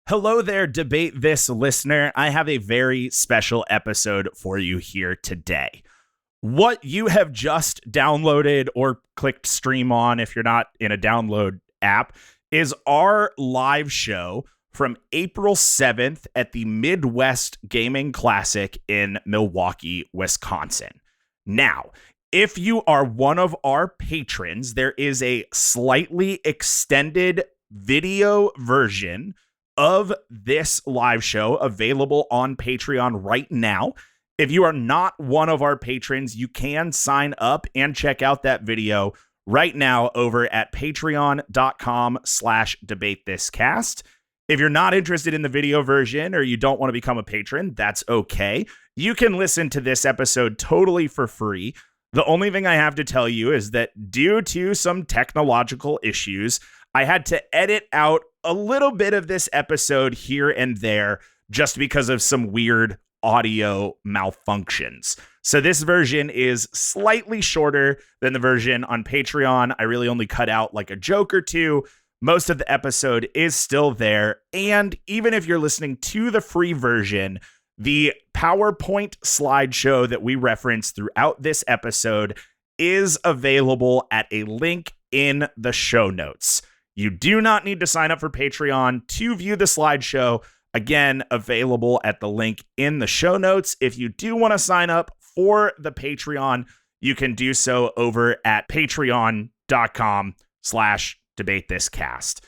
Hello there, Debate This listener. I have a very special episode for you here today. What you have just downloaded or clicked stream on, if you're not in a download app, is our live show from April 7th at the Midwest Gaming Classic in Milwaukee, Wisconsin. Now, if you are one of our patrons, there is a slightly extended video version of this live show available on Patreon right now. If you are not one of our patrons, you can sign up and check out that video right now over at patreon.com/debatethiscast. If you're not interested in the video version or you don't want to become a patron, that's okay. You can listen to this episode totally for free. The only thing I have to tell you is that due to some technological issues, I had to edit out a little bit of this episode here and there just because of some weird audio malfunctions. So this version is slightly shorter than the version on Patreon. I really only cut out like a joke or two. Most of the episode is still there. And even if you're listening to the free version, the PowerPoint slideshow that we reference throughout this episode is available at a link in the show notes. You do not need to sign up for Patreon to view the slideshow. Again, available at the link in the show notes. If you do want to sign up for the Patreon, you can do so over at patreon.com/debatethiscast.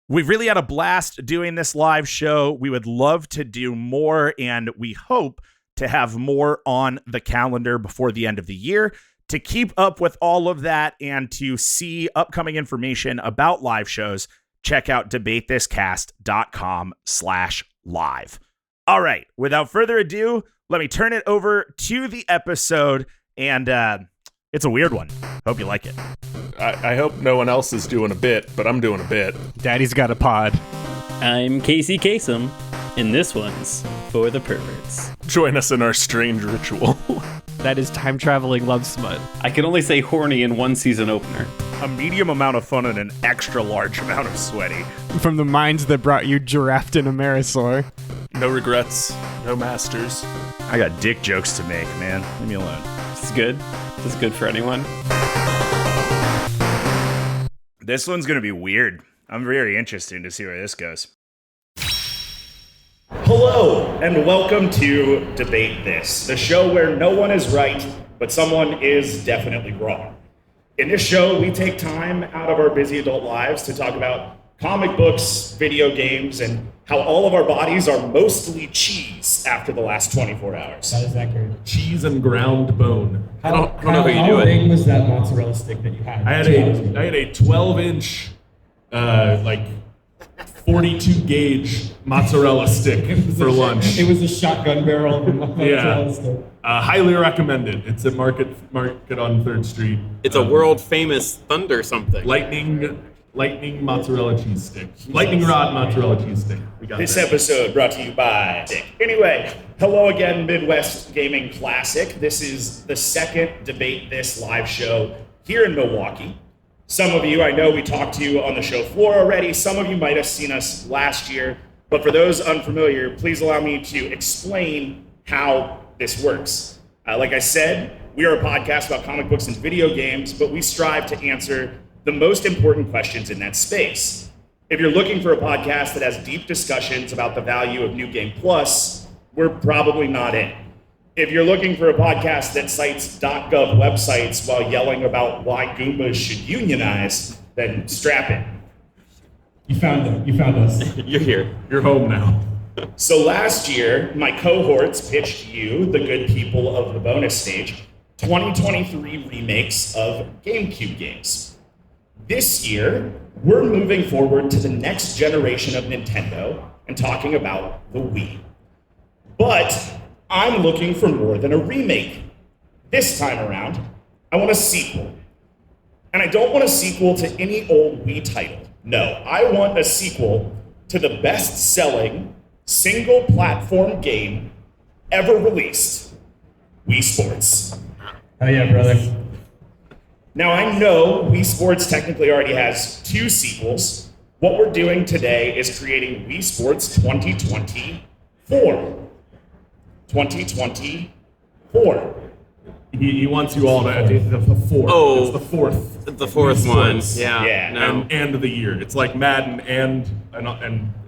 We've really had a blast doing this live show. We would love to do more, and we hope to have more on the calendar before the end of the year. To keep up with all of that and to see upcoming information about live shows, check out debatethiscast.com/live. All right, without further ado, let me turn it over to the episode, and it's a weird one. Hope you like it. I hope no one else is doing a bit, but I'm doing a bit. Daddy's got a pod. I'm Casey Kasem, and this one's for the perverts. Join us in our strange ritual. That is time-traveling love smut. I can only say horny in one season opener. A medium amount of fun and an extra large amount of sweaty. From the minds that brought you Giraffe and Amerisaur. No regrets, no masters. I got dick jokes to make, man. Leave me alone. This is good. This is good for anyone. This one's going to be weird. I'm very interested to see where this goes. Hello, and welcome to Debate This, the show where no one is right, but someone is definitely wrong. In this show, we take time out of our busy adult lives to talk about comic books, video games, and how all of our bodies are mostly cheese after the last 24 hours. That is accurate. Cheese and ground bone. I don't know how you do How it. big was that mozzarella stick that you had? I had a 12-inch, like 42 gauge mozzarella stick for lunch. It was a shotgun barrel of mozzarella stick. Highly recommended. It's at Market on 3rd Street. It's a world famous thunder something. Lightning mozzarella cheese stick. Lightning rod mozzarella cheese stick. We got This that. episode brought to you by Dick. Anyway, hello again, Midwest Gaming Classic. This is the second Debate This live show here in Milwaukee. Some of you, I know we talked to you on the show floor already. Some of you might have seen us last year. But for those unfamiliar, please allow me to explain how this works. Like I said, we are a podcast about comic books and video games, but we strive to answer the most important questions in that space. If you're looking for a podcast that has deep discussions about the value of New Game Plus, we're probably not it. If you're looking for a podcast that cites .gov websites while yelling about why Goombas should unionize, then strap in. You found them. You found us. You're here. You're home now. So last year, my cohorts pitched you, the good people of the bonus stage, 2023 remakes of GameCube games. This year, we're moving forward to the next generation of Nintendo and talking about the Wii. But I'm looking for more than a remake. This time around, I want a sequel. And I don't want a sequel to any old Wii title. No, I want a sequel to the best-selling single-platform game ever released, Wii Sports. Oh yeah, brother. Now, I know Wii Sports technically already has 2 sequels, What we're doing today is creating Wii Sports 2024. 2024. He wants you all to the fourth. Oh. It's the fourth. The fourth Wii one. Sports. Yeah. Yeah. No. And the year. It's like Madden and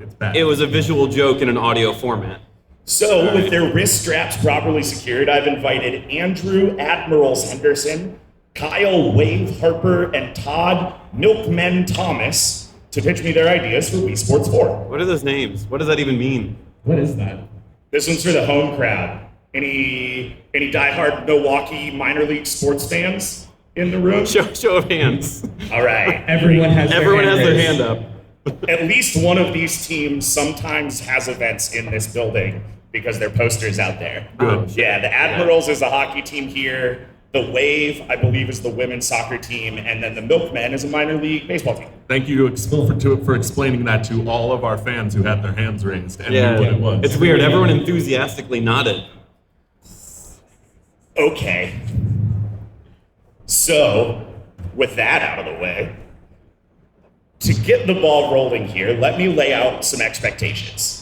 it's bad. It was a visual joke in an audio format. So, with their wrist straps properly secured, I've invited Andrew Admirals Henderson, Kyle Wave Harper, and Todd Milkman Thomas to pitch me their ideas for Wii Sports 4. What are those names? What does that even mean? What is that? This one's for the home crowd. Any diehard Milwaukee minor league sports fans in the room? Show of hands. All right. Everyone has Everyone has their raised. hand up. At least one of these teams sometimes has events in this building because their posters out there. Good. Yeah, the Admirals is the hockey team here. The Wave, I believe, is the women's soccer team, and then the Milkmen is a minor league baseball team. Thank you for explaining that to all of our fans who had their hands raised and Yeah. knew what it was. It's weird. Everyone enthusiastically nodded. Okay. So, with that out of the way, to get the ball rolling here, let me lay out some expectations.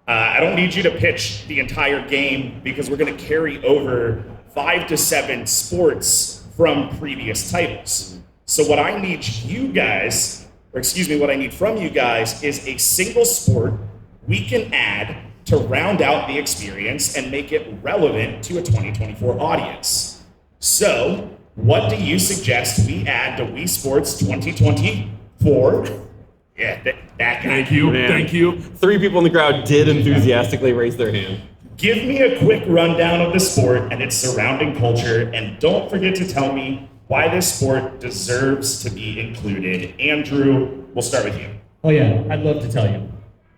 I don't need you to pitch the entire game because we're going to carry over 5 to 7 sports from previous titles. So what I need from you guys is a single sport we can add to round out the experience and make it relevant to a 2024 audience. So, what do you suggest we add to Wii Sports 2024? Yeah, that guy. Thank you. Man. Thank you. 3 people in the crowd did enthusiastically raise their hand. Give me a quick rundown of the sport and its surrounding culture, and don't forget to tell me why this sport deserves to be included. Andrew, we'll start with you. Oh yeah, I'd love to tell you.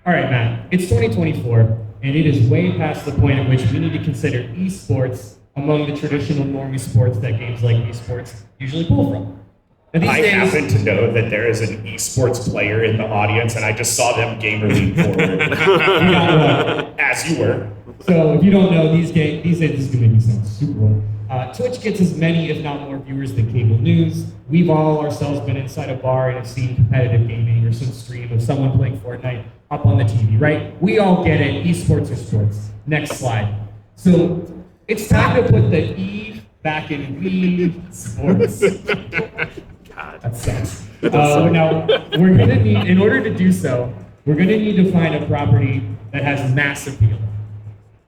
All right, Matt, it's 2024, and it is way past the point at which we need to consider esports among the traditional normie sports that games like Wii Sports usually pull from. Now, these I days, happen to know that there is an esports player in the audience, and I just saw them gamer lean forward. As you were. So if you don't know, these days this is going to make me sound super old. Twitch gets as many, if not more, viewers than cable news. We've all ourselves been inside a bar and have seen competitive gaming or some stream of someone playing Fortnite up on the TV, right? We all get it. Esports are sports. Next slide. So it's time to put the E back in Wii Sports. God. That sucks. Now, we're gonna need, in order to do so, we're gonna need to find a property that has mass appeal.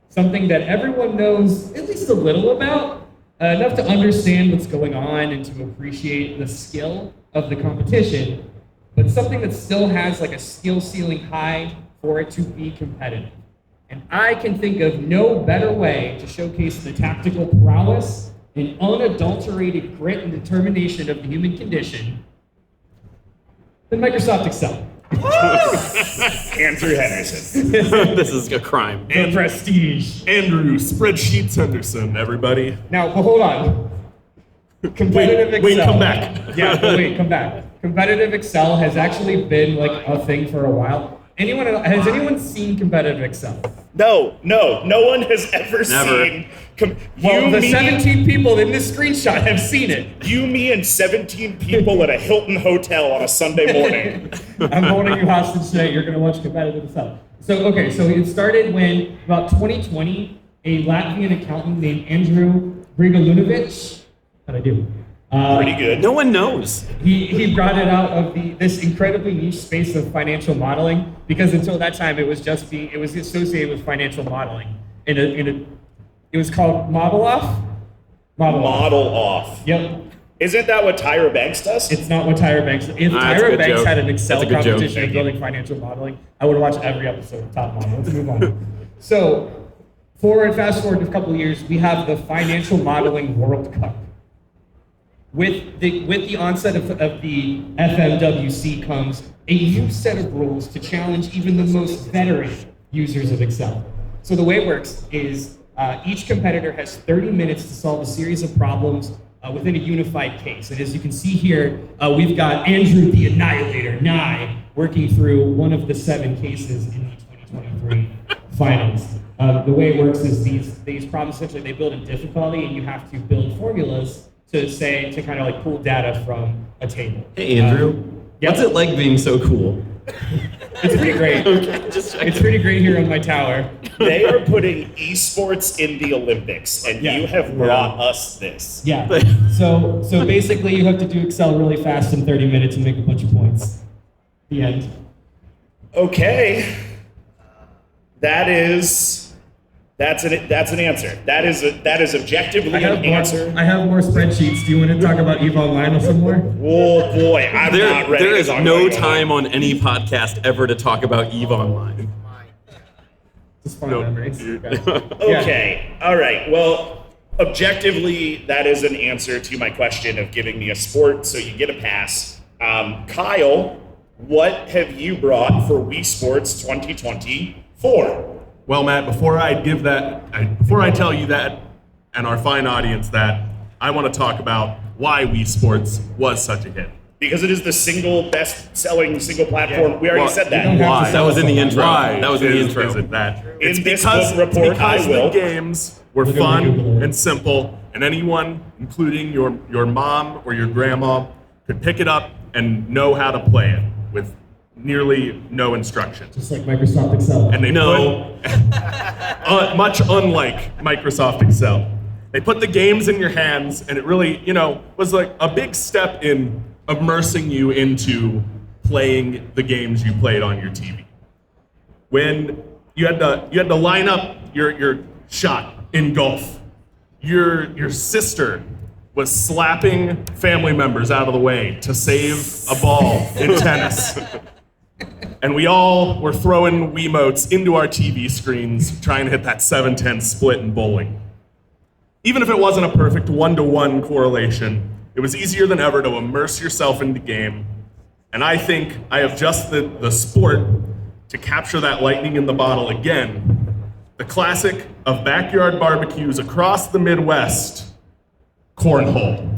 Something that everyone knows at least a little about, enough to understand what's going on and to appreciate the skill of the competition, but something that still has like a skill ceiling high for it to be competitive. And I can think of no better way to showcase the tactical prowess and unadulterated grit and determination of the human condition than Microsoft Excel. Andrew Henderson. This is a crime. The prestige. Andrew Spreadsheets Henderson, everybody. Now, but hold on. Competitive Excel. Wait, come back. Yeah, but wait, come back. Competitive Excel has actually been like a thing for a while. Has anyone seen competitive Excel? No one has ever Never. seen. Well, the 17 people in this screenshot have seen it. You, me, and 17 people at a Hilton hotel on a Sunday morning. I'm holding you hostage today. You're going to watch competitive Excel. So it started when, about 2020, a Latvian accountant named Andrew Grigalunovic, how'd I do? Pretty good. No one knows. He brought it out of this incredibly niche space of financial modeling, because until that time it was associated with financial modeling. It was called Model Off. Model off. Yep. Isn't that what Tyra Banks does? It's not what Tyra Banks. If That's a Tyra good Banks joke. had an Excel That's a good joke. competition Thank in you. building financial modeling, I would watch every episode of Top Model. Let's move on. So, fast forward a couple of years, we have the Financial Modeling World Cup. With the onset of the FMWC comes a new set of rules to challenge even the most veteran users of Excel. So the way it works is each competitor has 30 minutes to solve a series of problems within a unified case. And as you can see here, we've got Andrew the Annihilator, Nye, working through one of the 7 cases in the 2023 finals. The way it works is these problems, essentially, they build in difficulty, and you have to build formulas to kind of like pull data from a table. Hey, Andrew. Yep. What's it like being so cool? It's pretty great. Okay, just checking. It's pretty great here on my tower. They are putting esports in the Olympics, and Yeah. you have brought us this. Yeah. So basically, you have to do Excel really fast in 30 minutes and make a bunch of points. The end. Okay. That's an answer. That is objectively an answer. I have more spreadsheets. Do you want to talk about EVE Online some more? Oh boy, I'm not ready. There to is talk no about time on any podcast ever to talk about EVE Online. Just fun No. memories. Okay. All right. Well, objectively, that is an answer to my question of giving me a sport, so you get a pass. Kyle, what have you brought for Wii Sports 2024? Well, Matt, before I tell you that and our fine audience that, I want to talk about why Wii Sports was such a hit. Because it is the single best-selling single platform. We already Well, said you don't that. have Why? to That was in the intro. Why That was in the intro. is it that? In It's this because, book report, because I will. the games were We're gonna fun Google it. and simple, and anyone, including your mom or your grandma, could pick it up and know how to play it with nearly no instructions. Just like Microsoft Excel. And they No. put, much unlike Microsoft Excel, they put the games in your hands, and it really, was like a big step in immersing you into playing the games you played on your TV. When you had to line up your shot in golf, your sister was slapping family members out of the way to save a ball in tennis. And we all were throwing Wiimotes into our TV screens, trying to hit that 7-10 split in bowling. Even if it wasn't a perfect 1-to-1 correlation, it was easier than ever to immerse yourself in the game. And I think I have just the sport to capture that lightning in the bottle again. The classic of backyard barbecues across the Midwest, cornhole.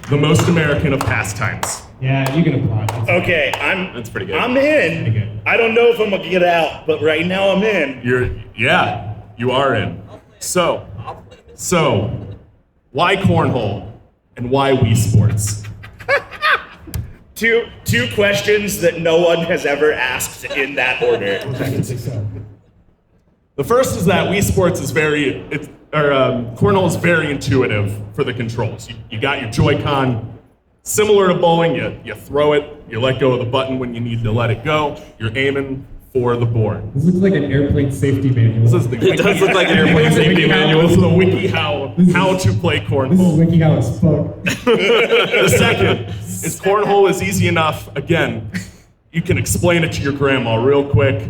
The most American of pastimes. Yeah, you can applaud. Okay, That's pretty good. I'm Pretty good. in. I don't know if I'm gonna get out, but right now I'm in. You are in. So, why cornhole and why Wii Sports? Two questions that no one has ever asked in that order. The first is that Wii Sports is cornhole is very intuitive for the controls. You got your Joy-Con, similar to bowling. You throw it, you let go of the button when you need to let it go. You're aiming for the board. This looks like an airplane safety manual. This is the It does look like an airplane safety manual. This is the wiki how to play This is cornhole. wiki how it's fucked. The second is cornhole is easy enough. Again, you can explain it to your grandma real quick.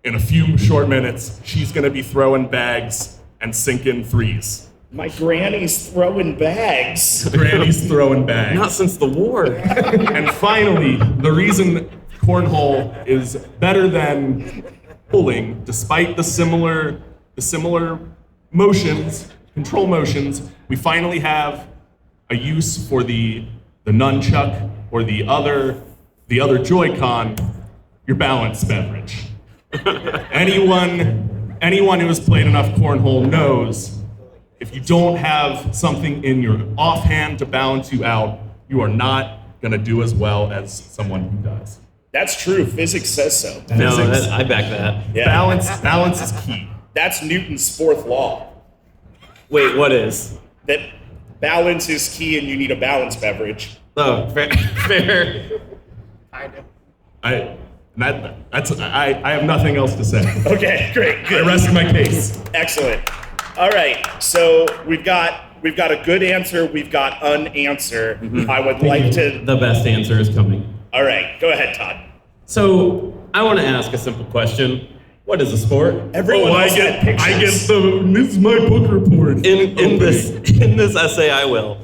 In a few short minutes, she's gonna be throwing bags and sinking threes. My granny's throwing bags. Granny's throwing bags. Not since the war. And finally, the reason cornhole is better than bowling, despite the similar motions, control motions, we finally have a use for the nunchuck or the other Joy-Con, your balanced beverage. Anyone who has played enough cornhole knows if you don't have something in your offhand to balance you out, you are not gonna do as well as someone who does. That's true. Physics says so. No, Physics. I back that. Yeah. Balance is key. That's Newton's fourth law. Wait, what is? That balance is key and you need a balanced beverage. Oh, fair. I have nothing else to say. Okay, great. I Good. rest my case. Excellent. All right. So we've got a good answer. We've got an answer. I would like to. The best answer is coming. All right. Go ahead, Todd. So, I want to ask a simple question. What is a sport? Everyone I else had get pictures. this is my book report. In this essay, I will.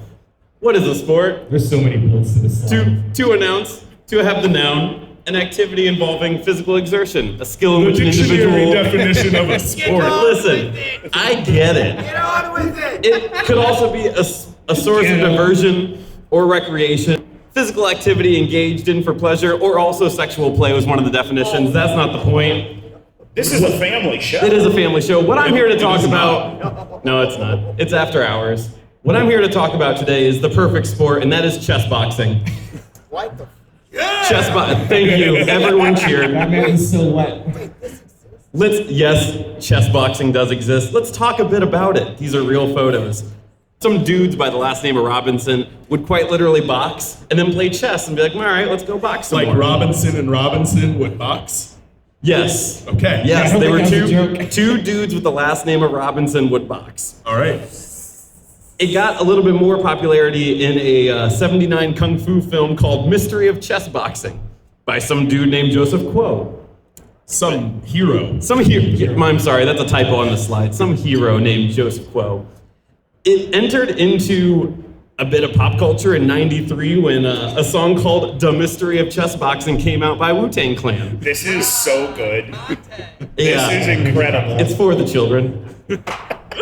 What is a sport? There's so many builds to this slide. To have the noun, an activity involving physical exertion, a skill in The which an dictionary individual. definition of a sport. Listen, I get it. Get on with it. It could also be a source of diversion or recreation. Physical activity engaged in for pleasure, or also sexual play was one of the definitions. That's not the point. This is a family show. It is a family show. What I'm here to talk is about. No, it's not. It's after hours. What I'm here to talk about today is the perfect sport, and that is chessboxing. Thank you. Everyone cheered. That man is so wet. Yes, chessboxing does exist. Let's talk a bit about it. These are real photos. Some dudes by the last name of Robinson would quite literally box and then play chess and be like, all right, let's go box some Like more. Robinson and Robinson would box? Yes. Okay. Yes, I they don't were think that was a joke. two dudes with the last name of Robinson would box. All right. It got a little bit more popularity in a 79 kung fu film called Mystery of Chessboxing by some dude named Joseph Kuo. Some hero. I'm sorry, that's a typo on the slide. Some hero named Joseph Kuo. It entered into a bit of pop culture in '93 when a song called "The Mystery of Chessboxing" came out by Wu-Tang Clan. This is so good. Yeah. This is incredible. It's for the children.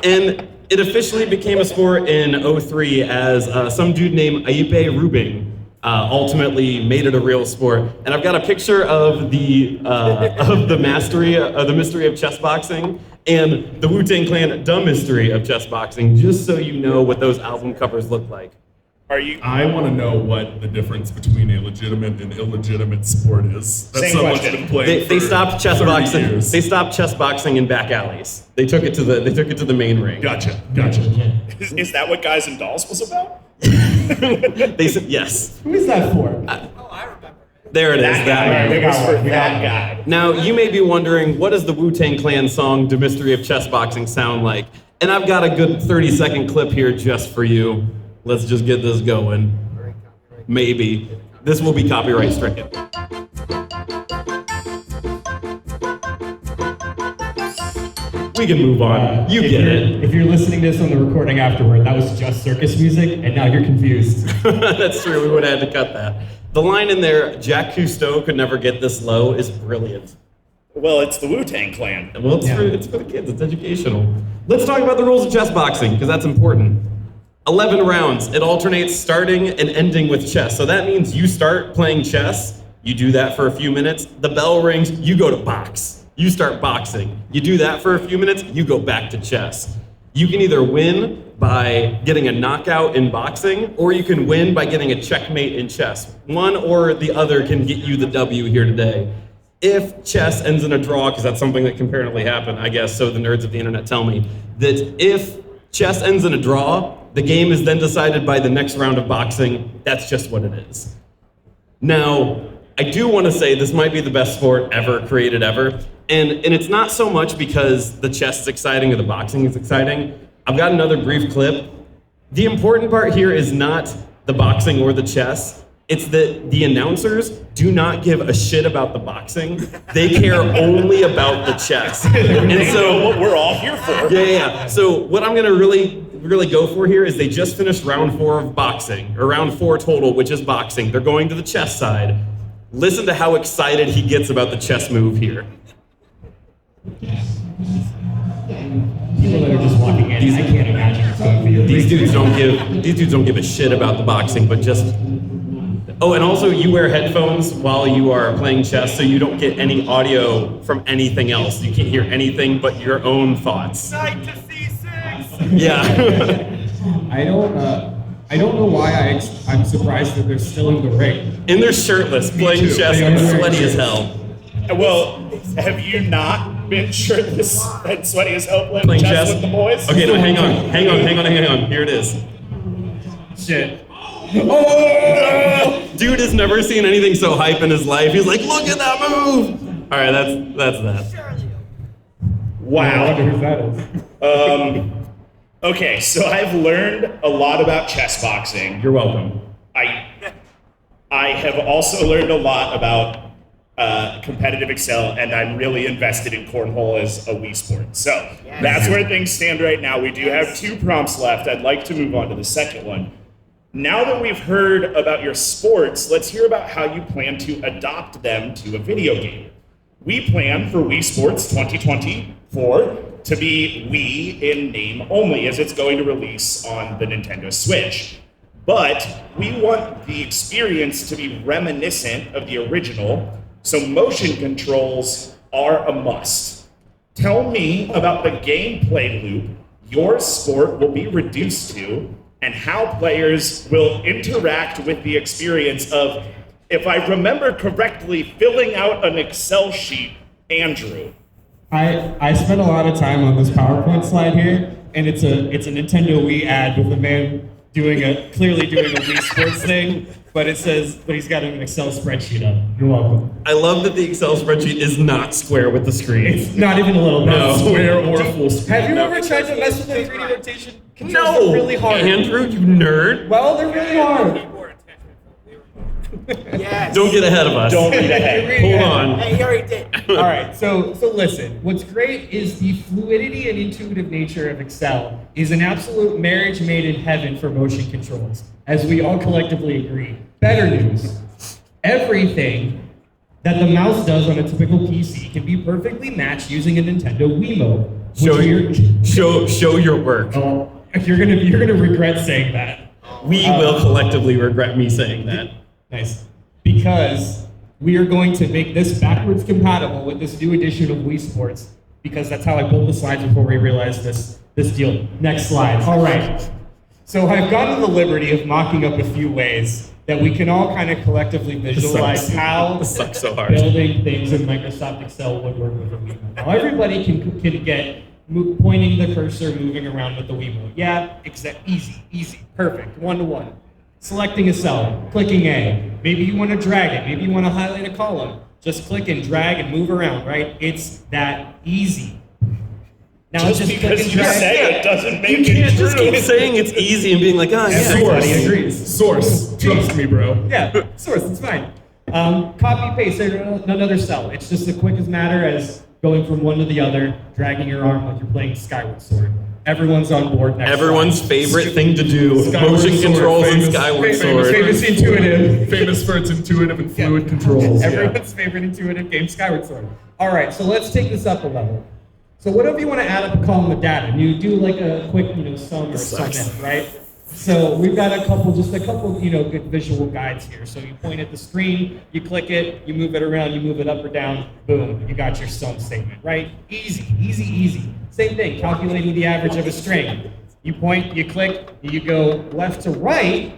And it officially became a sport in '03 as some dude named Aipe Rubing ultimately made it a real sport. And I've got a picture of the mystery of chessboxing and the Wu-Tang Clan "The Mystery of Chessboxing," just so you know what those album covers look like. I want to know what the difference between a legitimate and illegitimate sport is. That's Same someone's question. been playing They for stopped 30 chessboxing. years. They stopped chessboxing in back alleys. They took it to the main ring. Gotcha. Is that what Guys and Dolls was about? They said yes. Who is that for? There it is. That It was for We got that guy. Now, you may be wondering, what does the Wu-Tang Clan song, "The Mystery of Chessboxing" sound like? And I've got a good 30-second clip here just for you. Let's just get this going. Maybe. This will be copyright stricken. We can move on. You get it. If you're listening to this on the recording afterward, that was just circus music, and now you're confused. That's true, we would have had to cut that. The line in there, "Jacques Cousteau could never get this low," is brilliant. Well, it's the Wu-Tang Clan. Well, it's for the kids, it's educational. Let's talk about the rules of chess boxing, because that's important. 11 rounds. It alternates starting and ending with chess. So that means you start playing chess, you do that for a few minutes, the bell rings, you go to box. You start boxing. You do that for a few minutes, you go back to chess. You can either win by getting a knockout in boxing, or you can win by getting a checkmate in chess. One or the other can get you the W here today. If chess ends in a draw, because that's something that can apparently happen, I guess, so the nerds of the internet tell me, that if chess ends in a draw, the game is then decided by the next round of boxing. That's just what it is. Now, I do want to say this might be the best sport ever created ever. And it's not so much because the chess is exciting or the boxing is exciting. I've got another brief clip. The important part here is not the boxing or the chess. It's that the announcers do not give a shit about the boxing. They care only about the chess. And so what we're all here for. yeah. So what I'm gonna really go for here is they just finished round 4 of boxing, or round 4 total, which is boxing. They're going to the chess side. Listen to how excited he gets about the chess move here. People that are just walking in, I can't imagine it's going to be. These dudes don't give a shit about the boxing, but just. Oh, and also you wear headphones while you are playing chess, so you don't get any audio from anything else. You can't hear anything but your own thoughts. Knight to C6. Yeah. I don't know why I'm surprised that they're still in the ring. And they're shirtless, playing too. chess, They and are sweaty as shirtless. hell. Well, have you not been shirtless and sweaty as hell Playing chess with the boys? Okay, no, hang on. Here it is. Shit. Dude has never seen anything so hype in his life. He's like, look at that move. All right, that's that. I wonder who that is. Okay, so I've learned a lot about chess boxing. You're welcome. I have also learned a lot about competitive Excel, and I'm really invested in cornhole as a Wii sport. So that's where things stand right now. We do have 2 prompts left. I'd like to move on to the second one. Now that we've heard about your sports, let's hear about how you plan to adopt them to a video game. We plan for Wii Sports 2024 to be Wii in name only, as it's going to release on the Nintendo Switch. But we want the experience to be reminiscent of the original, so motion controls are a must. Tell me about the gameplay loop your sport will be reduced to, and how players will interact with the experience of if I remember correctly, filling out an Excel sheet, Andrew. I spent a lot of time on this PowerPoint slide here, and it's a Nintendo Wii ad with a man clearly doing a Wii Sports thing, but he's got an Excel spreadsheet up. You're welcome. I love that the Excel spreadsheet is not square with the screen. It's not even a little bit. No. Square or full screen. Have you ever tried to mess with the 3D rotation controls? No, They're really hard. Andrew, you nerd. Well, they're really hard. Yes. Don't get ahead of us. Don't read ahead. Hold on. Hey, you already did. All right, so listen. What's great is the fluidity and intuitive nature of Excel is an absolute marriage made in heaven for motion controls, as we all collectively agree. Better news: everything that the mouse does on a typical PC can be perfectly matched using a Nintendo Wiimote. Show your work. You're gonna regret saying that. We will collectively regret me saying that. Nice. Because we are going to make this backwards compatible with this new edition of Wii Sports, because that's how I built the slides before we realized this deal. Next slide. All right. So I've gone to the liberty of mocking up a few ways that we can all kind of collectively visualize how This sucks so hard. building things in Microsoft Excel would work with a Wiimote. Now everybody can get pointing the cursor, moving around with the Wiimote. Yeah, easy, perfect, one-to-one. Selecting a cell, clicking A. Maybe you want to drag it. Maybe you want to highlight a column. Just click and drag and move around, right? It's that easy. Now Just click because and you drag. say it doesn't make You can't it just true. keep saying it's easy and being like, oh, yeah. Everybody agrees. Source. Trust me, bro. Yeah, source, it's fine. Copy paste another cell. It's just the quickest matter as going from one to the other, dragging your arm like you're playing Skyward Sword. Everyone's on board. Next Everyone's slide. favorite thing to do, Skyward motion Sword, controls and famous- Skyward famous- Sword. Famous intuitive. Famous for its intuitive and fluid controls. Everyone's favorite intuitive game, Skyward Sword. All right, so let's take this up a level. So whatever you want to add up a column of data, and you do like a quick, sum or something, right? So we've got a couple, good visual guides here. So you point at the screen, you click it, you move it around, you move it up or down, boom, you got your sum statement, right? Easy. Same thing, calculating the average of a string. You point, you click, you go left to right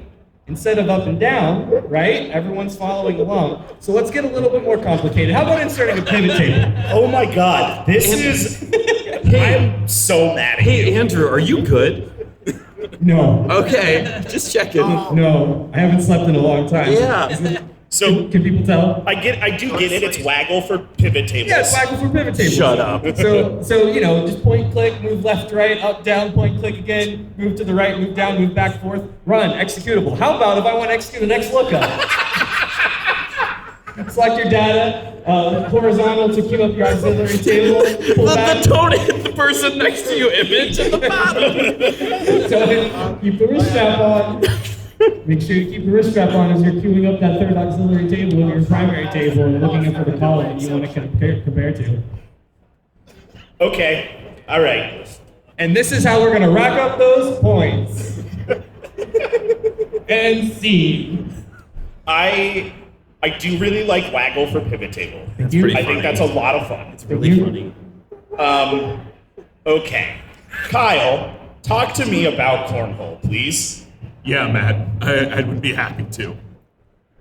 instead of up and down, right? Everyone's following along. So let's get a little bit more complicated. How about inserting a pivot table? Oh my God, this is. I'm so mad at you. Hey, Andrew, are you good? No. Okay, just checking. No, I haven't slept in a long time. Yeah. So Can people tell? I do get it. It's waggle for pivot tables. Yeah, it's waggle for pivot tables. Shut up. So just point, click, move left, right, up, down, point, click again, move to the right, move down, move back, forth, run, executable. How about if I want to execute the next lookup? Select your data, horizontal to queue up your auxiliary table. Pull back. The don't hit the person next to you image at the bottom. So keep the wrist strap on. Make sure you keep the wrist strap on as you're queuing up that third auxiliary table in your primary table and looking up for the column you want to compare to. Okay. All right. And this is how we're going to rack up those points. And see. I do really like waggle for pivot table. It's pretty I think that's a lot of fun. It's Really funny. Okay. Kyle, talk to me about cornhole, please. Yeah, Matt, I would be happy to.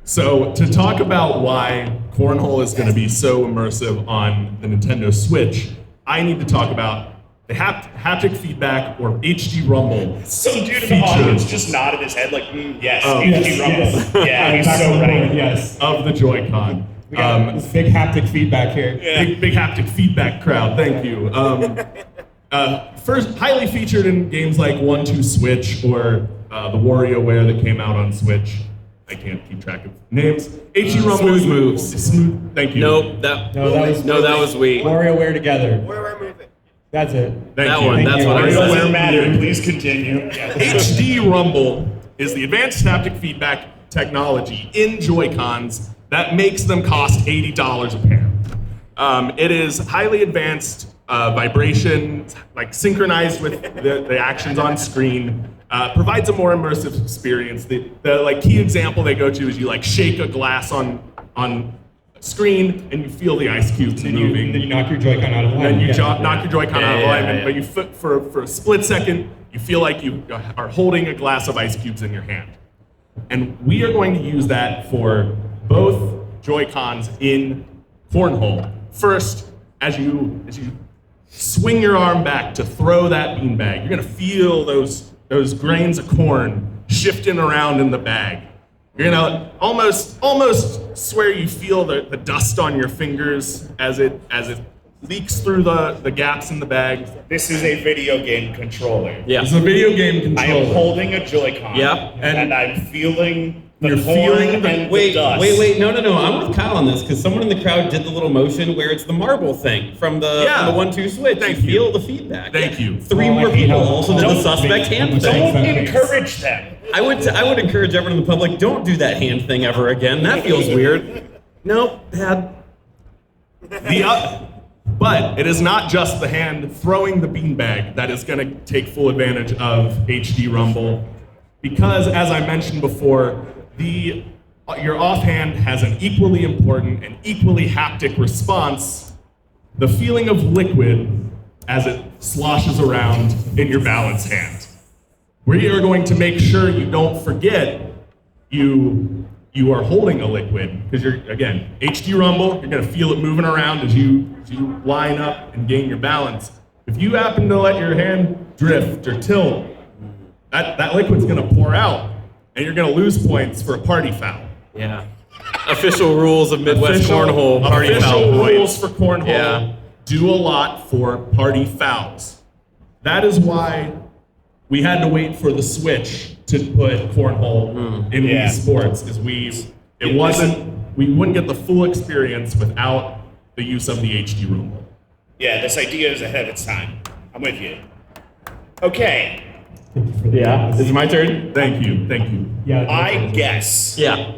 So, to talk about why cornhole is going to be so immersive on the Nintendo Switch, I need to talk about the haptic feedback, or HD Rumble. Some dude in the audience just nodded his head like, yes, HD Rumble. Yeah, he's so right. Yes. Of the Joy-Con. We got this big haptic feedback here. Big haptic feedback crowd, thank you. First, highly featured in games like 1-2 Switch or the WarioWare that came out on Switch. I can't keep track of names. HD Rumble. Smooth moves. Smooth. Thank you. Nope. That was Wii. WarioWare together. Where am I moving? That's it. Thank That you. one. That's what I It said. doesn't matter. Please continue. HD Rumble is the advanced haptic feedback technology in Joy-Cons that makes them cost $80 a pair. It is highly advanced vibration, like synchronized with the actions on screen. Provides a more immersive experience. The key example they go to is you shake a glass on screen and you feel the ice cubes moving. Then you knock your Joy-Con out of alignment. Then you knock your Joy-Con out of alignment, yeah. but you for a split second, you feel like you are holding a glass of ice cubes in your hand. And we are going to use that for both Joy-Cons in cornhole. First, as you swing your arm back to throw that beanbag, you're gonna feel those grains of corn shifting around in the bag. You're gonna almost swear you feel the dust on your fingers as it leaks through the gaps in the bag. This is a video game controller. Yeah. It's a video game I controller. am holding a Joy-Con. Yeah. And I'm feeling the You're corn feeling the- and Wait, the dust. wait, no. I'm with Kyle on this because someone in the crowd did the little motion where it's the marble thing from the 1-2 switch. Thank you. Feel the feedback. Thank you. Three Oh, I more hate people how- also did the Don't- suspect hand Don't thing. encourage them. I would encourage everyone in the public, don't do that hand thing ever again. That feels weird. Nope, bad. But it is not just the hand throwing the beanbag that is going to take full advantage of HD Rumble, because as I mentioned before, your offhand has an equally important and equally haptic response, the feeling of liquid as it sloshes around in your balance hand. We are going to make sure you don't forget you are holding a liquid, because you're, again, HD Rumble, you're gonna feel it moving around as you line up and gain your balance. If you happen to let your hand drift or tilt, that liquid's gonna pour out, and you're gonna lose points for a party foul. Yeah. Official rules of Midwest Cornhole party foul Official points. rules for cornhole Yeah. do a lot for party fouls. That is why we had to wait for the Switch to put cornhole in Yeah. Wii Sports, because we wouldn't get the full experience without the use of the HD Rumble. Yeah, this idea is ahead of its time. I'm with you. Okay, Yeah. Is it my turn? Thank you. Yeah. I guess. Yeah.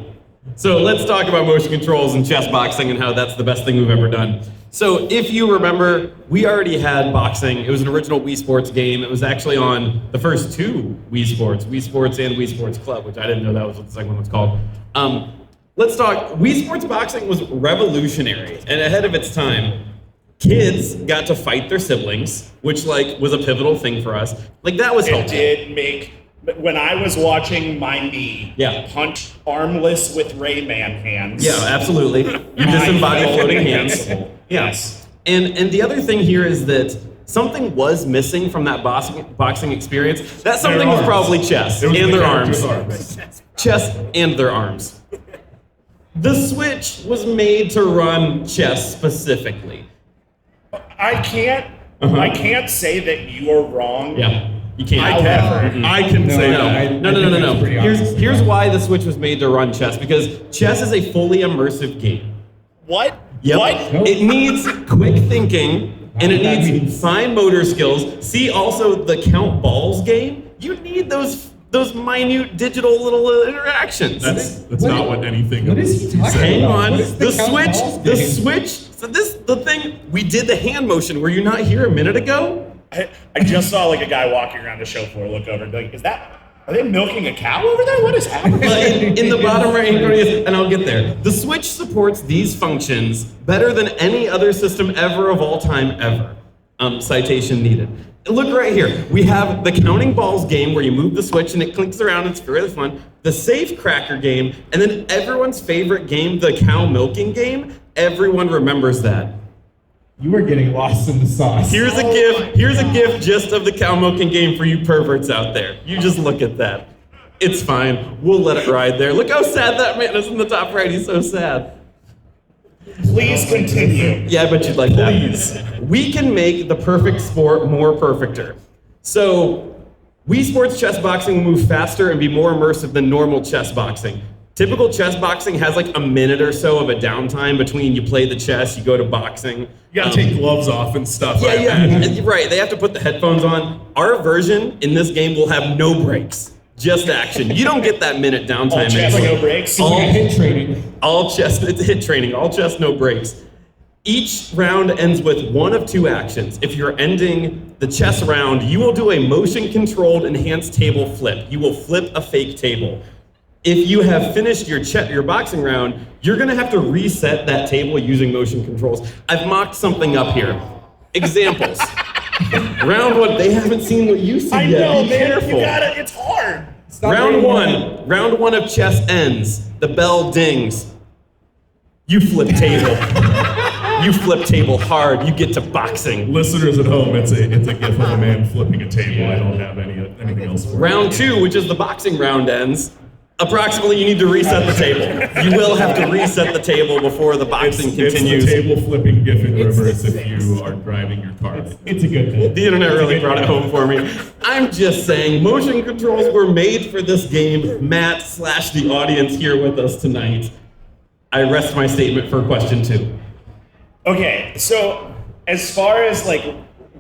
So let's talk about motion controls and chess boxing and how that's the best thing we've ever done. So if you remember, we already had boxing. It was an original Wii Sports game. It was actually on the first two Wii Sports and Wii Sports Club, which I didn't know that was what the second one was called. Let's talk. Wii Sports Boxing was revolutionary and ahead of its time. Kids got to fight their siblings, which was a pivotal thing for us. That was It helpful. did make. When I was watching my knee punch armless with Rayman hands. Yeah, absolutely. You disembodied floating hands. Yes. And the other thing here is that something was missing from that boxing experience. That something was arms. probably chess It was and the their characters' arms. Chess and their arms. The Switch was made to run chess specifically. I can't say that you are wrong. Yeah, you can't. I can say No, no. I- No. That's pretty obvious. Here's why the Switch was made to run chess, because chess is a fully immersive game. What? Yep. What? It needs quick thinking, and it That needs means- fine motor skills. See also the count balls game. You need those minute digital little interactions. That's not what anything. What is he talking about? Hang on. What is The count Switch. balls The game? Switch. So the thing we did the hand motion. Were you not here a minute ago? I just saw a guy walking around the show floor look over and be like, are they milking a cow over there? What is happening? In the bottom right hand corner, and I'll get there. The Switch supports these functions better than any other system ever of all time ever. Citation needed. Look right here. We have the counting balls game where you move the Switch and it clinks around. It's really fun. The safe cracker game, and then everyone's favorite game, the cow milking game. Everyone remembers that. You are getting lost in the sauce. Here's a gift. Here's a gift just of the cow milking game for you perverts out there. You just look at that. It's fine. We'll let it ride there. Look how sad that man is in the top right. He's so sad. Please continue. Yeah, I bet you'd like that. We can make the perfect sport more perfecter. So, Wii Sports chess boxing will move faster and be more immersive than normal chess boxing. Typical chess boxing has a minute or so of a downtime between you play the chess, you go to boxing. You gotta take gloves off and stuff. I Yeah, imagine. right. They have to put the headphones on. Our version in this game will have no breaks, just action. You don't get that minute downtime. All chess, anymore. no breaks. It's like a hit training. All chess, it's hit training, all chess, no breaks. Each round ends with one of two actions. If you're ending the chess round, you will do a motion-controlled enhanced table flip. You will flip a fake table. If you have finished your boxing round, you're gonna have to reset that table using motion controls. I've mocked something up here. Examples. Round one, they haven't seen what you see I yet. know, Be man. careful. You gotta. It's hard. It's not very Round one of chess ends. The bell dings. You flip table. You flip table hard. You get to boxing. Listeners at home, it's a gif of a man flipping a table. I don't have anything else for Round 2, which is the boxing round, ends. Approximately, you need to reset the table. You will have to reset the table before the boxing continues. It's the table flipping gif in reverse if you are driving your car. It's a good thing. The internet really brought it home for me. I'm just saying, motion controls were made for this game. Matt / the audience here with us tonight. I rest my statement for question 2. Okay, so as far as like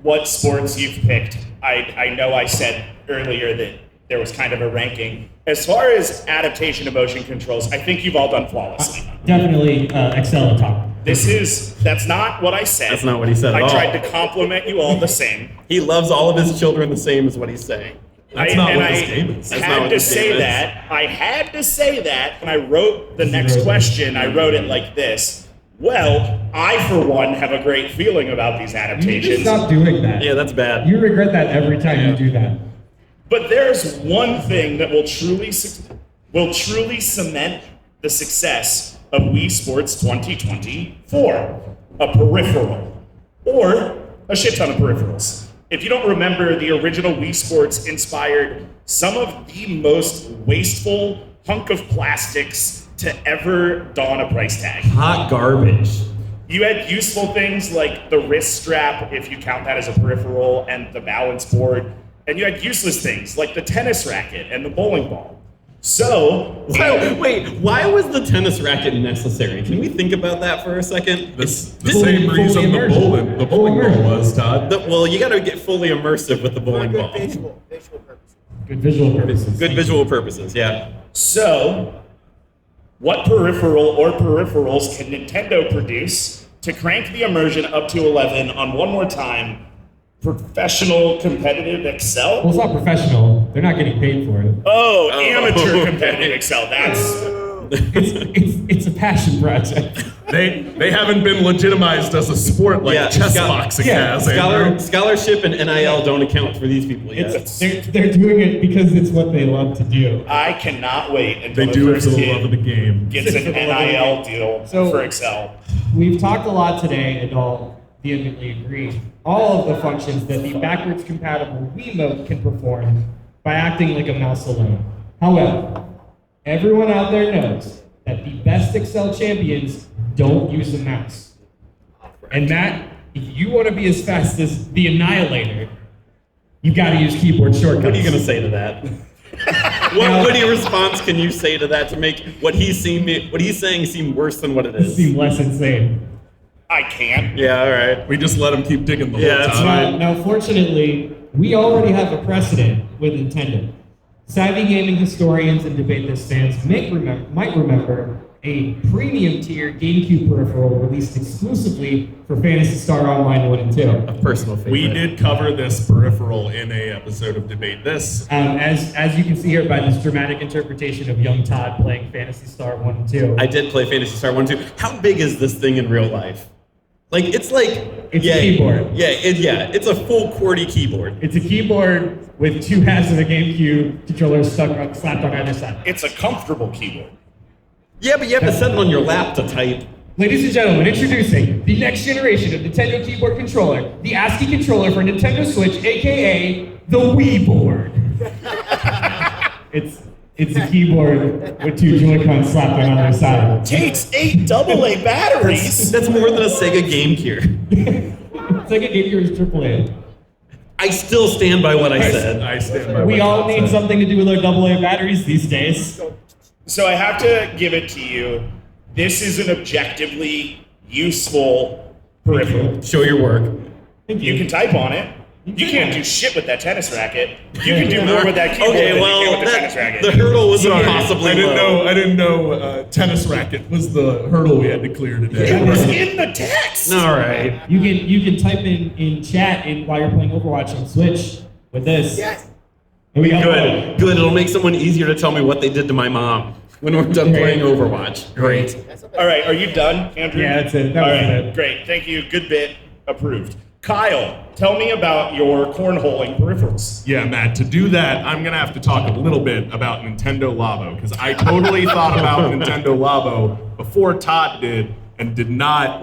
what sports you've picked, I know I said earlier that there was kind of a ranking. As far as adaptation of motion controls, I think you've all done flawlessly. Definitely excel at top. That's not what I said. That's not what he said at I all. tried to compliment you all the same. He loves all of his children the same as what he's saying. That's not what this game is. That's not had what to this say game is. that. I had to say that when I wrote the next question. I wrote it like this. Well, I for one have a great feeling about these You need to adaptations. stop doing that. Yeah, that's bad. You regret that every time you do that. But there's one thing that will truly cement the success of Wii Sports 2024, a peripheral, or a shit ton of peripherals. If you don't remember, the original Wii Sports inspired some of the most wasteful hunk of plastics to ever don a price tag. Hot garbage. You had useful things like the wrist strap, if you count that as a peripheral, and the balance board. And you had useless things like the tennis racket and the bowling ball. So, Wait, why was the tennis racket necessary? Can we think about that for a second? The same reason the bowling ball was, Todd. Well, you gotta get fully immersive with the bowling ball. Good visual purposes. Good visual purposes, yeah. So, what peripheral or peripherals can Nintendo produce to crank the immersion up to 11 on one more time? Professional competitive Excel? Well, it's not professional. They're not getting paid for it. Oh, amateur competitive Excel. That's It's a passion project. They haven't been legitimized as a sport like chessboxing has. Andrew. Scholarship and NIL don't account for these people yet. They're doing it because it's what they love to do. I cannot wait until They the do it first for the kid love of the game. gets an NIL deal So- for Excel. We've talked a lot today and all vehemently agree. All of the functions that the backwards compatible Wiimote can perform by acting like a mouse alone. However, everyone out there knows that the best Excel champions don't use a mouse. And Matt, if you want to be as fast as the Annihilator, you got to use keyboard shortcuts. What are you gonna say to that? What witty response can you say to that to make what he's saying seem worse than what it This is? seems less insane. I can't. Yeah, all right. We just let them keep digging the Yeah, hole, that's Todd. Now, fortunately, we already have a precedent with Nintendo. Savvy gaming historians and debate this fans might remember a premium tier GameCube peripheral released exclusively for Phantasy Star Online 1 and 2. A personal favorite. We did cover this peripheral in a episode of Debate This. As you can see here by this dramatic interpretation of young Todd playing Phantasy Star 1 and 2. I did play Phantasy Star 1 2. How big is this thing in real life? Like, it's like... It's a keyboard. It's a full QWERTY keyboard. It's a keyboard with two halves of a GameCube controller slapped on either side. It's a comfortable keyboard. Yeah, but you have to set it on your lap to type. Ladies and gentlemen, introducing the next generation of Nintendo keyboard controller, the ASCII controller for Nintendo Switch, aka the Wii board. It's a keyboard with two Joy-Cons slapped on either side. Takes 8 AA batteries. That's more than a Sega Game Gear. It's like a Game Gear's AAA. I still stand by what I said. I stand by We what all Todd need said. something to do with our AA batteries these days. So I have to give it to you. This is an objectively useful peripheral. Show your work. You can type on it. You can't do shit with that tennis racket. You can do more with that keyboard Okay, than you well, can with the tennis racket. the hurdle was Sorry, impossibly I didn't low. know. I didn't know. Tennis racket was the hurdle we had to clear today. It was in the text. All right. You can type in chat while you're playing Overwatch on Switch with this. Yes. Here we go. Good. It'll make someone easier to tell me what they did to my mom when we're done playing Overwatch. Great. All right, are you done, Andrew? Yeah, that's it. That All was right, it. great. Thank you. Good bit. Approved. Kyle, tell me about your cornholing peripherals. Yeah, Matt, to do that, I'm going to have to talk a little bit about Nintendo Labo, because I totally thought about Nintendo Labo before Todd did, and did not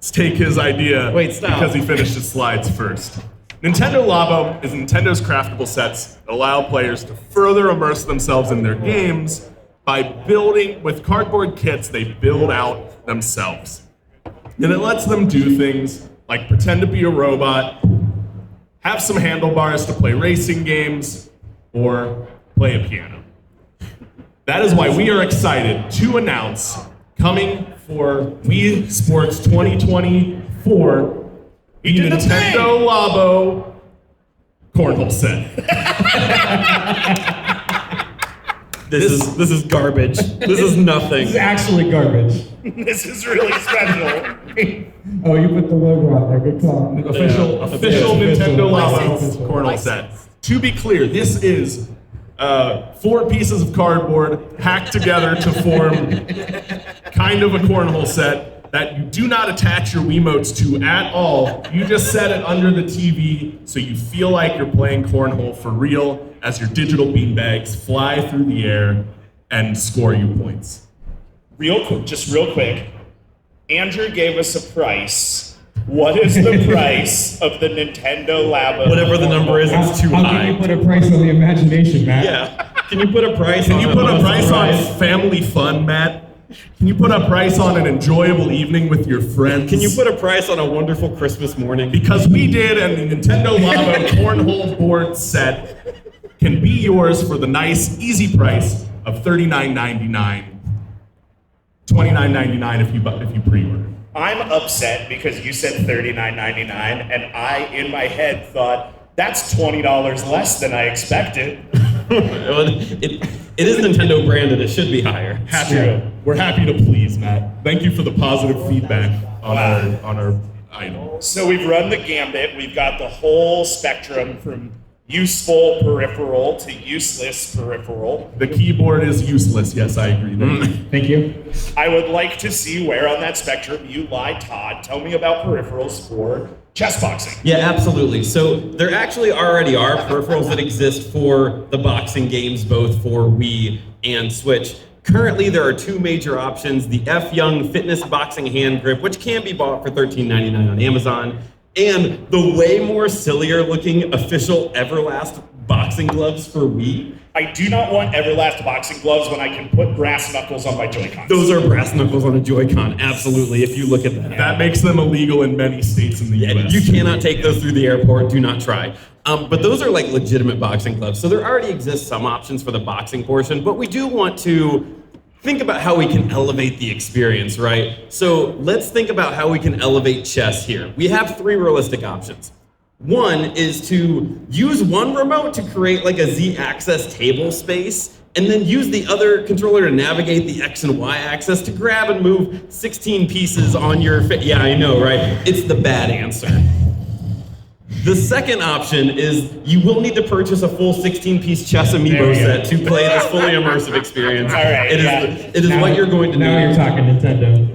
take his idea Stop. because he finished his slides first. Nintendo Labo is Nintendo's craftable sets that allow players to further immerse themselves in their games by building, with cardboard kits, they build out themselves. And it lets them do things like pretend to be a robot, have some handlebars to play racing games, or play a piano. That is why we are excited to announce, coming for Wii Sports 2024, the Nintendo Labo cornhole set. This is garbage. This is nothing. This is actually garbage. This is really special. Oh, you put the logo on there. Good call. Official Nintendo Labo cornhole set. To be clear, this is 4 pieces of cardboard hacked together to form kind of a cornhole set that you do not attach your Wiimotes to at all. You just set it under the TV so you feel like you're playing cornhole for real as your digital beanbags fly through the air and score you points. Real quick. Andrew gave us a price. What is the price of the Nintendo Labo? Whatever the number is, it's too How high. can you put a price on the imagination, Matt? Yeah. Can you put a price Can on you put a price on family fun, Matt? Can you put a price on an enjoyable evening with your friends? Can you put a price on a wonderful Christmas morning? Because we did, and the Nintendo Labo cornhole board set can be yours for the nice, easy price of $39.99. $29.99 if you pre-order. I'm upset because you said $39.99, and I, in my head, thought that's $20 less than I expected. It is Nintendo branded. It should be higher. We're happy to please, Matt. Thank you for the positive feedback on our item. So we've run the gambit. We've got the whole spectrum from useful peripheral to useless peripheral. The keyboard is useless. Yes, I agree. Thank you. I would like to see where on that spectrum you lie, Todd. Tell me about peripherals for chessboxing. Yeah, absolutely. So there actually already are peripherals that exist for the boxing games, both for Wii and Switch. Currently, there are 2 major options: the F. Young Fitness Boxing Hand Grip, which can be bought for $13.99 on Amazon, and the way more sillier looking official Everlast boxing gloves for Wii. I do not want Everlast boxing gloves when I can put brass knuckles on my Joy-Cons. Those are brass knuckles on a Joy-Con, absolutely, if you look at that. That makes them illegal in many states in the US. You cannot take those through the airport, do not try. But those are like legitimate boxing gloves. So there already exists some options for the boxing portion, but we do want to think about how we can elevate the experience, right? So let's think about how we can elevate chess here. We have 3 realistic options. One is to use one remote to create like a Z-axis table space, and then use the other controller to navigate the X and Y axis to grab and move 16 pieces on your yeah, I know, right? It's the bad answer. The second option is you will need to purchase a full 16-piece chess amiibo set to play this fully immersive experience. All right, It is what you're going to Now need. you're talking Nintendo.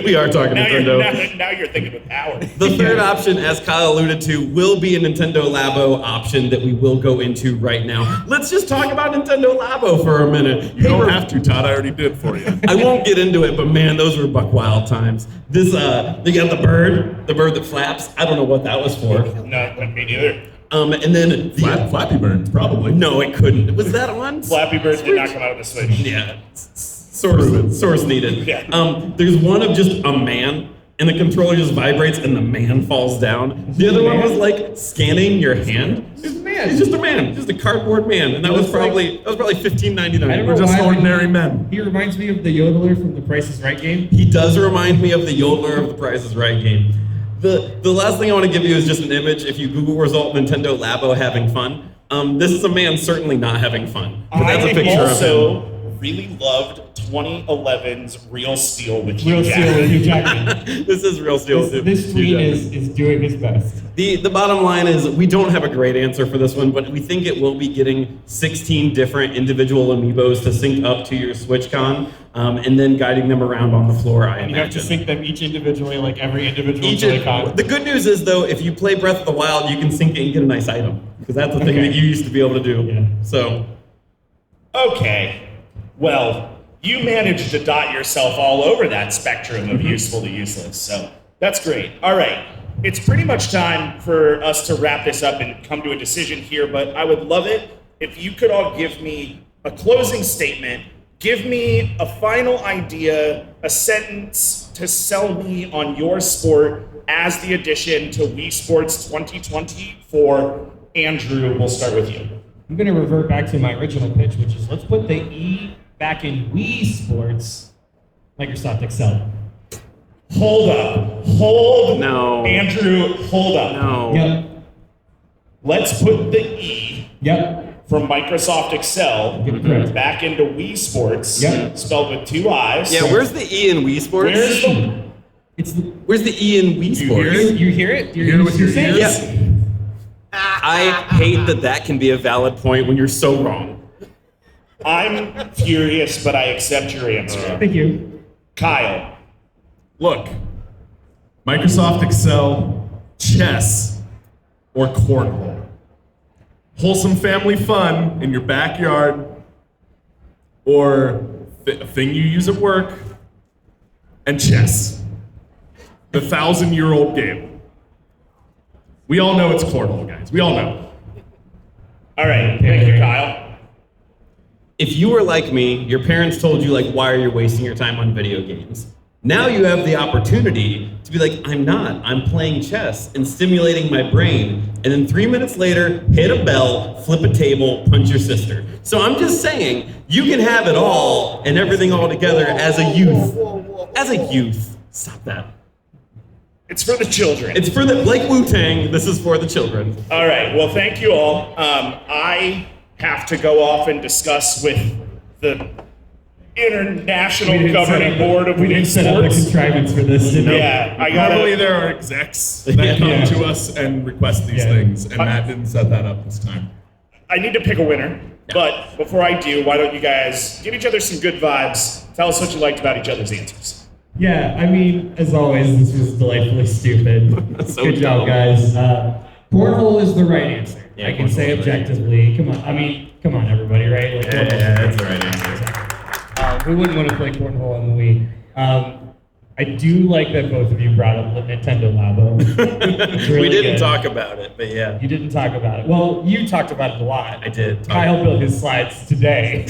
We are talking Nintendo. Now you're thinking with power. The third option, as Kyle alluded to, will be a Nintendo Labo option that we will go into right now. Let's just talk about Nintendo Labo for a minute. You don't have to, Todd. I already did for you. I won't get into it, but man, those were buck wild times. This, they got the bird that flaps. I don't know what that was for. No, me neither. And then Flappy Bird, probably. No, it couldn't. Was that on? Flappy Bird did not come out of the Switch. Yeah. Source needed. Yeah. There's one of just a man, and the controller just vibrates, and the man falls down. The other one was like scanning your hand. He's a man. He's just a man, just a cardboard man, and that was probably $15.99. We're just ordinary men. He reminds me of the yodeler from the Price is Right game. He does remind me of the yodeler of the Price is Right game. The last thing I want to give you is just an image. If you Google result Nintendo Labo having fun, this is a man certainly not having fun. But that's a picture of him. Really loved 2011's Real Steel with Real Hugh Steel Jackman. with Hugh Jackman. This is Real Steel. This tween is doing his best. The bottom line is we don't have a great answer for this one, but we think it will be getting 16 different individual amiibos to sync up to your SwitchCon, and then guiding them around on the floor, I imagine. You have to sync them each individually, like every individual Joy-Con. The good news is, though, if you play Breath of the Wild, you can sync it and get a nice item, because that's the thing that you used to be able to do. Yeah. So, Okay. Well, you managed to dot yourself all over that spectrum of useful to useless. So that's great. All right. It's pretty much time for us to wrap this up and come to a decision here, but I would love it if you could all give me a closing statement. Give me a final idea, a sentence to sell me on your sport as the addition to Wii Sports 2024. Andrew, we'll start with you. I'm going to revert back to my original pitch, which is let's put the E back in Wii Sports Microsoft Excel. Hold up. Hold. No. Andrew, hold up. No. Yep. Let's put the E Yep. from Microsoft Excel Get it correct. back into Wii Sports, Yep. spelled with 2 I's. Yeah, where's the E in Wii Sports? Where's the... It's the, Where's the E in Wii Sports? you hear it? You hear it with your saying ears? it? Yeah. I hate that can be a valid point when you're so wrong. I'm furious, but I accept your answer. Thank you. Kyle. Look, Microsoft Excel, chess, or cornhole. Wholesome family fun in your backyard, or a thing you use at work, and chess. The 1,000-year-old game. We all know it's cornhole, guys. We all know. All right, thank you, Kyle. If you were like me, your parents told you, like, why are you wasting your time on video games? Now you have the opportunity to be like, I'm not. I'm playing chess and stimulating my brain. And then 3 minutes later, hit a bell, flip a table, punch your sister. So I'm just saying, you can have it all and everything all together as a youth. As a youth. Stop that. It's for the children. It's for the, like Wu-Tang, this is for the children. All right, well, thank you all. I have to go off and discuss with the International Governing Board of We didn't Wii set up the Sports. contrivance for this, did we? Yeah, I Normally gotta... there are execs that come Yeah. to us and request these Yeah. things, and Matt didn't set that up this time. I need to pick a winner, but before I do, why don't you guys give each other some good vibes? Tell us what you liked about each other's answers. Yeah, I mean, as always, this was delightfully stupid. So Good job, dumb. guys. Cornhole is the right answer. Yeah, I can say cornhole's the right objectively. Come on, everybody, right? Like, cornhole's that's the right answer. Who wouldn't want to play cornhole on the Wii? I do like that both of you brought up the Nintendo Labo. It's really We didn't good. talk about it, but yeah. You didn't talk about it. Well, you talked about it a lot. I did. Kyle built his slides today.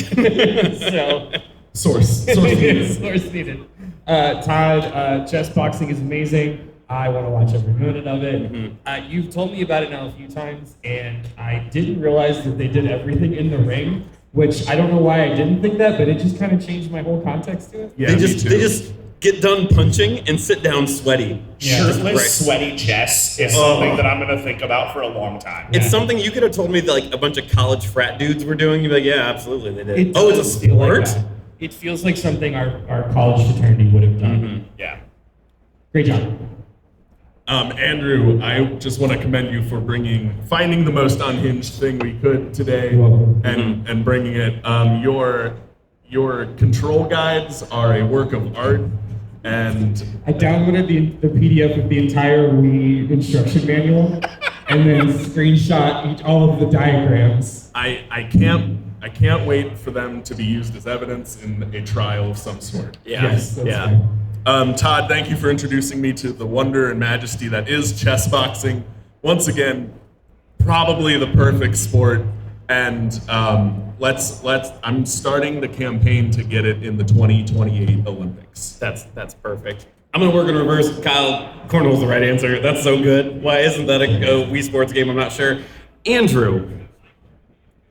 So, Source needed. source needed. Todd, Chessboxing is amazing. I want to watch every minute of it. You've told me about it now a few times, and I didn't realize that they did everything in the ring, which I don't know why I didn't think that, but it just kind of changed my whole context to it. Yeah, they me just too. they just get done punching and sit down sweaty. Yeah. Shirtless, Right. sweaty chess is something that I'm gonna think about for a long time. It's something you could have told me that like a bunch of college frat dudes were doing. You'd be like, yeah, absolutely, they did. It Oh, it's a does feel like sport? that. It feels like something our college fraternity would have done. Yeah. Great job. Andrew, I just want to commend you for finding the most unhinged thing we could today, You're welcome. and bringing it. Your control guides are a work of art, and I downloaded the PDF of the entire Wii instruction manual and then screenshot all of the diagrams. I can't wait for them to be used as evidence in a trial of some sort. Yeah, Yes, that's yeah. fair. Todd, thank you for introducing me to the wonder and majesty that is chessboxing. Once again, probably the perfect sport, and I'm starting the campaign to get it in the 2028 Olympics. That's perfect. I'm gonna work in reverse. Kyle, cornhole's the right answer. That's so good. Why isn't that a Wii Sports game? I'm not sure. Andrew,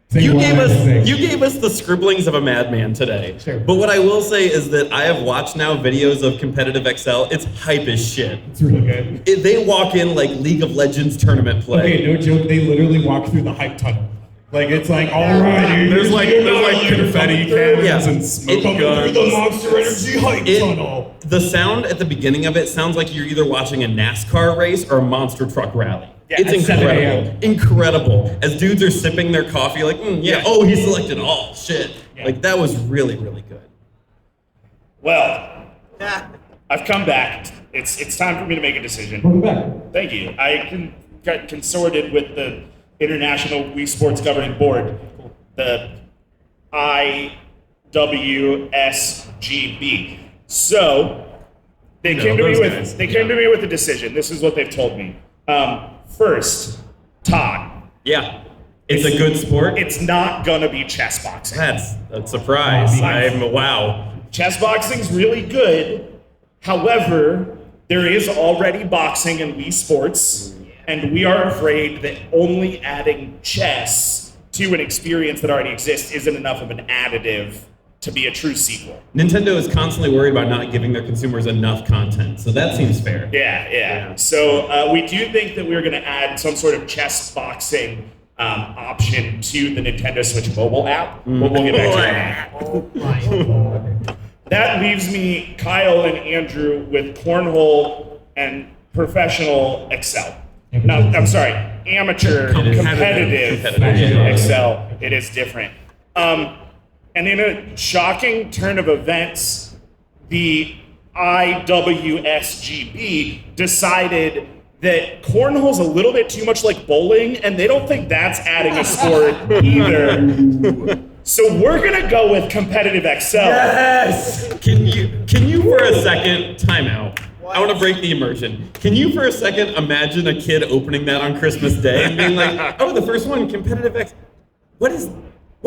Say you one gave last thing. us the scribblings of a madman today. Sure. But what I will say is that I have watched now videos of competitive Excel. It's hype as shit. It's really good. They walk in like League of Legends tournament play. Okay, no joke. They literally walk through the hype tunnel. Like it's like, all right, There's like confetti cannons Yeah. and smoke It- guns. the Monster Energy hype It- tunnel. The sound at the beginning of it sounds like you're either watching a NASCAR race or a monster truck rally. Yeah, It's at 7 incredible. a.m. Incredible. As dudes are sipping their coffee, like, Yeah. oh, he selected all shit. Yeah. Like, that was really, really good. Well, I've come back. It's time for me to make a decision. Welcome back. Thank you. I got consorted with the International Wii Sports Governing Board. I WSGB. So they came to me with a decision. This is what they've told me. First, Todd. Yeah. It's a good sport. It's not gonna be chessboxing. That's a surprise. Wow. Chessboxing's really good. However, there is already boxing in Wii Sports, and we are afraid that only adding chess to an experience that already exists isn't enough of an additive to be a true sequel. Nintendo is constantly worried about not giving their consumers enough content, so that seems fair. Yeah. So we do think that we're going to add some sort of chess boxing option to the Nintendo Switch mobile app. But we'll get back to that. That leaves me, Kyle and Andrew, with cornhole and professional Excel. No, I'm sorry, amateur competitive Excel. It is different. And in a shocking turn of events, the IWSGB decided that cornhole's a little bit too much like bowling, and they don't think that's adding a sport either. So we're gonna go with competitive Excel. Yes! Can you for a second, time out. I want to break the immersion. Can you for a second imagine a kid opening that on Christmas Day and being like, oh, the first one, competitive X. What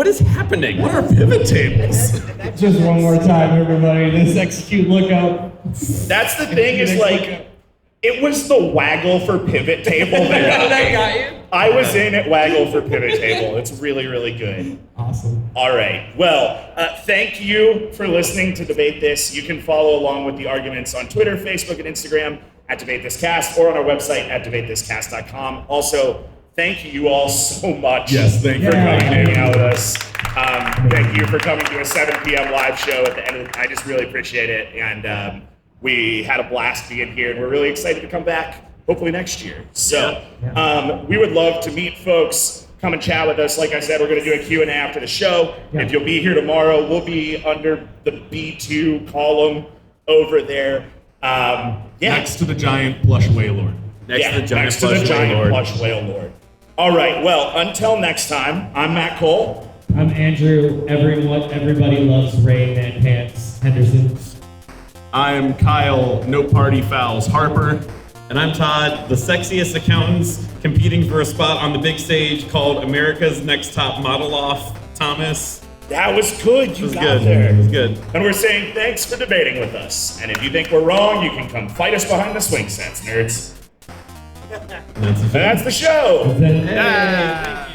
is happening? What are pivot tables? Just one more time, everybody. This execute lookup. That's the thing is like, it was the waggle for pivot table that got you. I was in at waggle for pivot table. It's really, really good. Awesome. All right. Well, thank you for listening to Debate This. You can follow along with the arguments on Twitter, Facebook, and Instagram at Debate This Cast, or on our website at debatethiscast.com. Also, thank you all so much Yes, thank you for coming and hanging out with us. Thank you for coming to a 7 p.m. live show at the end of I just really appreciate it. And we had a blast being here, and we're really excited to come back hopefully next year. So we would love to meet folks, come and chat with us. Like I said, we're going to do a Q&A after the show. If you'll be here tomorrow, we'll be under the B2 column over there. Next to the giant plush Waylord. Next to the giant plush whale lord. All right, well, until next time, I'm Matt Cole. I'm Andrew. Everybody loves Rain Man Pants Henderson. I'm Kyle, no party fouls Harper. And I'm Todd, the sexiest accountants competing for a spot on the big stage called America's Next Top Model Off Thomas. That was good. You got good. there. It was good. And we're saying thanks for debating with us. And if you think we're wrong, you can come fight us behind the swing sets, nerds. That's And that's the show. Hey.